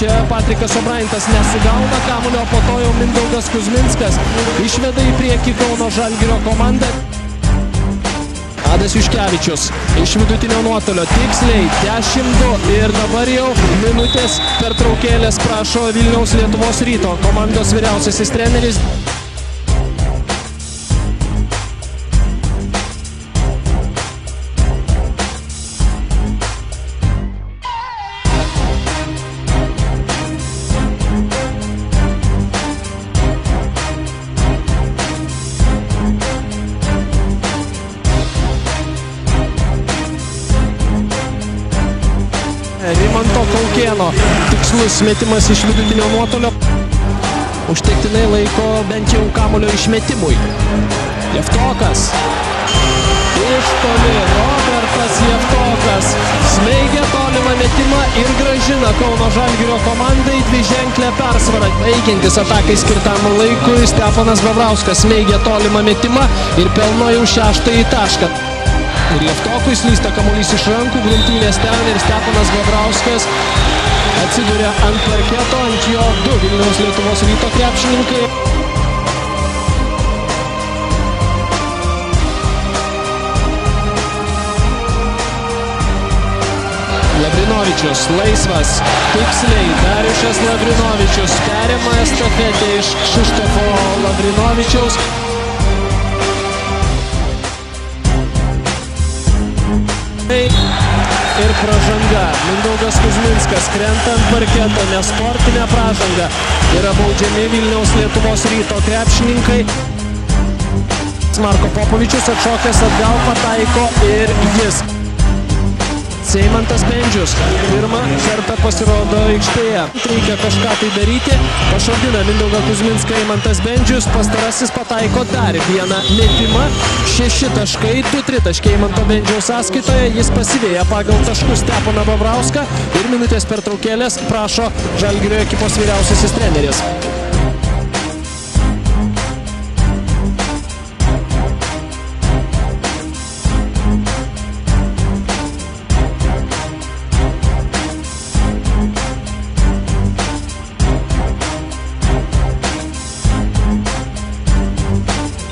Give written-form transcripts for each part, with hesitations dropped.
čia Patrikas Obraitas nesugauna kamuolio, po to jau Mindaugas Kuzminskas išveda į priekį Kauno Žalgirio komandą. Adas Juškevičius iš vidutinio nuotolio tiksliai 10-2 ir dabar jau minutės pertraukėlės prašo Vilniaus Lietuvos Ryto komandos vyriausiasis treneris. Rimanto Kaukėno tikslus metimas iš vidutinio nuotolio. Užtektinai laiko bent jau kamuolio išmetimui. Jevtokas. Iš toli Robertas Jevtokas smeigia tolimą metimą ir grąžina Kauno Žalgirio komandai dviženklę persvarą. Baigiantis atakai skirtam laikui, Stefanas Vavrauskas smeigia tolimą metimą ir pelno jau 6-ąjį tašką. Ir Jevtokui slysta kamuolys iš rankų, grumtynės ten ir Stefanas Vavrauskas atsiduria ant parketo, ant jo 2 Vilniaus Lietuvos Ryto krepšininkai. Lavrinovičius laisvas, tiksliai Dariušas Lavrinovičius perima estafetę iš Kšištofo Lavrinovičiaus. Ir pražanga. Mindaugas Kuzminskas krenta ant parketo, nesportinė pražanga. Yra baudžiami Vilniaus Lietuvos Ryto krepšininkai. Marko Popovičius atšokęs atgal pataiko ir jis. Seimantas Bendžius pirmą kartą pasirodo aikštėje. Reikia kažką tai daryti. Pašaudina Mindaugą Kuzminską Eimantas Bendžius. Pastarasis pataiko dar vieną metimą. 6 taškai, 2 tritaškiai Eimanto Bendžiaus sąskaitoje. Jis pasivėja pagal taškus Steponą Vavrauską. Ir minutės pertraukėlės prašo Žalgirio ekipos vyriausiasis treneris.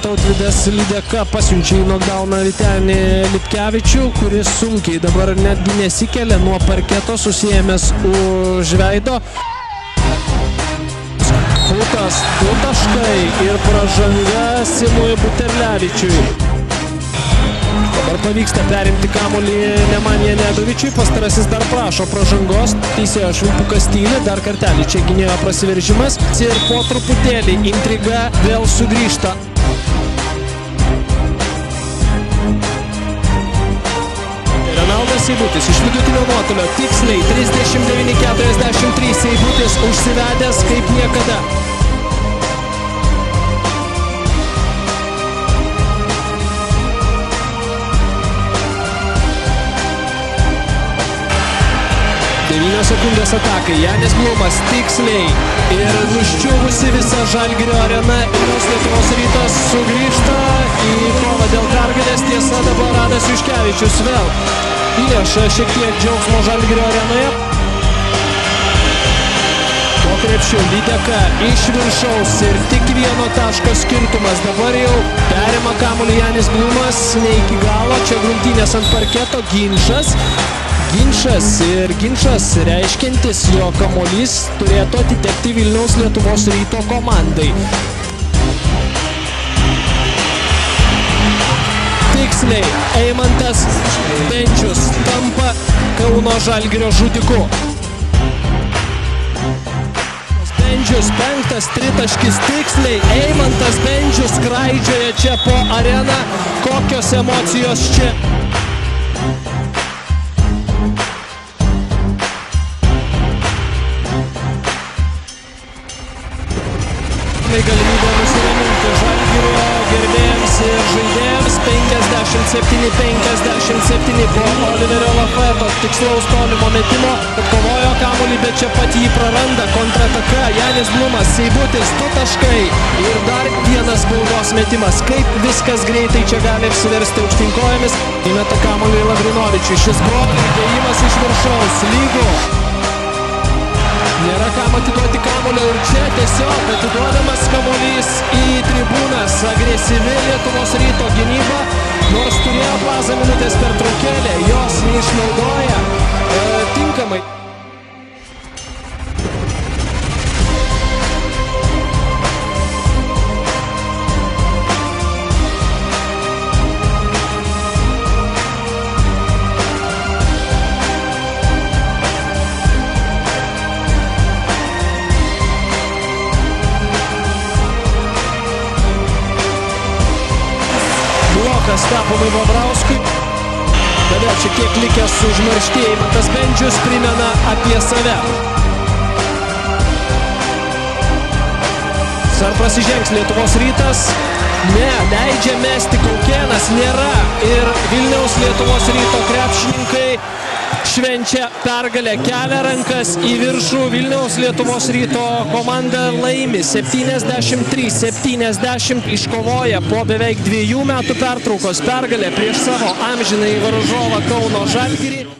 Tautvydas Lydeka pasiunčia į nokdauną Vytenį Lipkevičių, kuris sunkiai dabar netgi nesikelia nuo parketo, susiėmęs už veido. Futas, 2 taškai ir pražanga Simui Buterlevičiui. Dabar pavyksta perimti kamuolį Nemanija Nedovičiui, pastarasis dar prašo pražangos. Teisėjo Švilpukas tyli, dar kartelį čia gynėjo prasiveržimas. Ir po truputėlį intriga vėl sugrįžta. Seibutis iš vidutinio nuotolio tiksliai 39-43 Seibutis užsivedęs kaip niekada. Devynios sekundės atakai, Janis Blumas tiksliai ir nuščiuvusi visa Žalgirio arena. Vilniaus Lietuvos Rytas sugrįžta į kovą dėl pergalės. Tiesa, dabar Adas Juškevičius vėl įneša šiek tiek džiaugsmo Žalgirio arenoje. Po krepšiu Lydeka iš viršaus ir tik 1 taško skirtumas. Dabar jau perima kamuolį Janis Blumas, ne iki galo. Čia grumtynės ant parketo, ginčas reiškiantis, jo kamuolys turėtų atitekti Vilniaus Lietuvos Ryto komandai. Tiksliai Eimantas Bendžius tampa Kauno Žalgirio žudiku. Bendžius 5 tritaškis tiksliai. Eimantas Bendžius skraidžioja čia po areną. Kokios emocijos čia. Galimybė nusiraminti Žalgirio gerbėjams ir žaidėjams. 57-57 po Oliverio Lafeto tikslaus tolimo metimo. Atkovojo kamuolį, bet čia pat jį praranda. Kontrataka, Janis Blumas, Seibutis, 2 taškai ir dar vienas baudos metimas. Kaip viskas greitai čia gali apsiversti aukštyn kojomis. Įmeta kamuolį Lavrinovičiui. Šis brokas dėjimas iš viršaus, lygu. Nėra kam atiduoti kamuolio ir čia tiesiog atiduodamas kamuolys į tribūnas. Agresyvi Lietuvos Ryto gynyba, nors turėjo Plaza minutės pertraukėlę, jos neišnaudoja tinkamai. Blokas Steponui Bobrauskui. Tada čia kiek likęs užmarštieji. Mantas Bendžius primena apie save. Ar prasižengs Lietuvos Rytas? Ne, leidžia mesti Kaukėnas, nėra. Ir Vilniaus Lietuvos Ryto krepšininkai švenčia pergalę, kelia rankas į viršų. Vilniaus Lietuvos Ryto komanda laimi 73-70, iškovoja po beveik 2 metų pertraukos pergalę prieš savo amžinąjį varžovą Kauno Žalgirį.